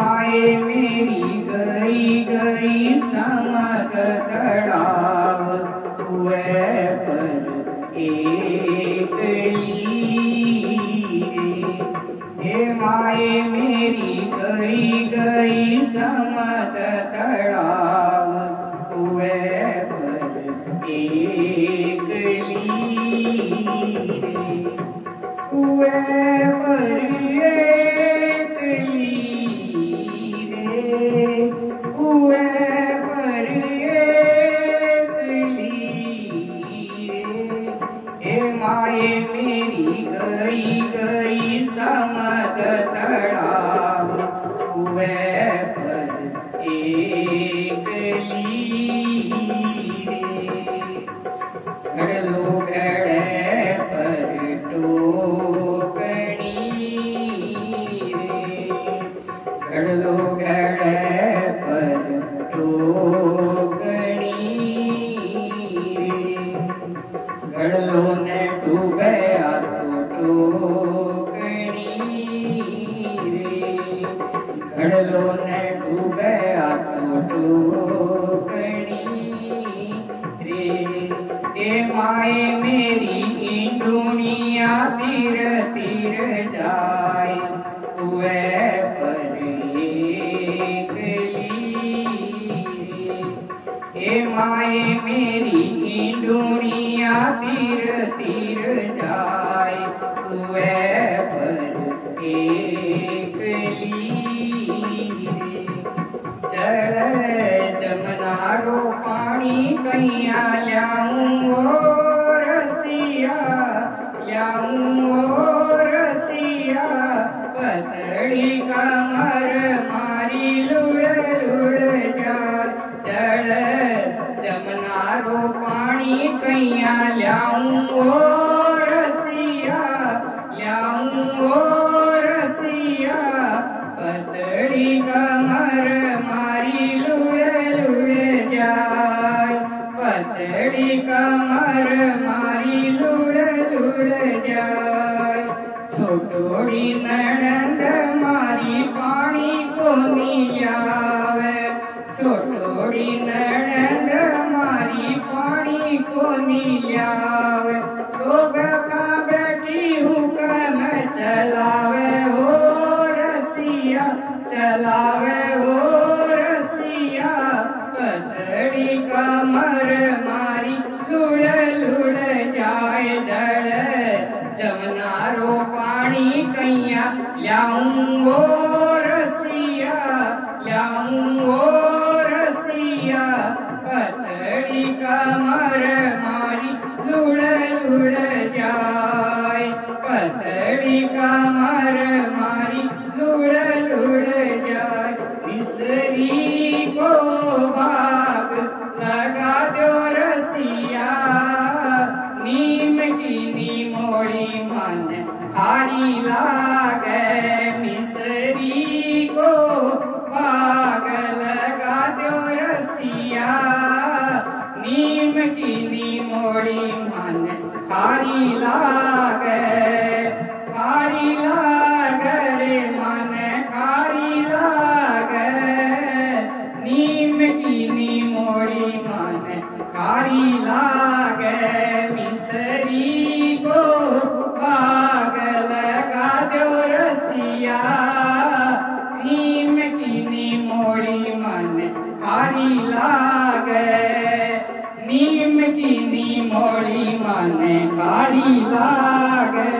माए मेरी गई गई समग तड़ाव हुए पर एक हे माए मेरी गई गई समग तड़ाव हुए पर एक हुए पर एक हुए पर एक हे माए मेरी गई गई समग तड़ाव हुए पर एक घड़लो घड़े पर टोकनी घड़लो घड़े पर टोकनी घड़लो ने डूबे तो टोकनी घड़लो ने डूबे तो टोकनी ए माए मेरी दुनिया तीर तीर जाए हुए पर एक ए माए मेरी दुनिया तीर तीर जाए हुए पर एक चढ़े जमनारो पानी कैया ल्याऊं रसिया पतली कमर मारी लुड़ लुड़ जाए चढ़ जमनारो पानी कैया ल्याऊं रसिया पतली कमर मारी लुड़ लुड़ जाए पतली कमर मारी लुड़ लुड़ जाए छोटोड़ी ननंद मारी पानी को मिलावे छोटोड़ी ननंद मारी पानी को मिलावे लोग का बैठी हुक्म चलावे हो रसिया चलावे हो रसिया पतली कमर मारी लुड़ लुड़ जाए जड़ जमनारो पानी कैया ल्याऊं रसिया पतली कमर मारी लुड़ लुड़ जाए पतली कमर मारी लुड़ लुड़ जाए मिसरी को बाग लगा दो रसिया नीम की नीमोड़ी मन खारी लागे मिसरी को बाग लगा दो रसिया नीम की नीमोड़ी मन खारी लागे रे मन खारी लागे नीम की नीमोड़ी मन खारी लागे मिसरी को बाग लगा दो रसिया नीम की नीमोड़ी मन खारी लागे नीम की नीमोड़ी मन खारी लागे।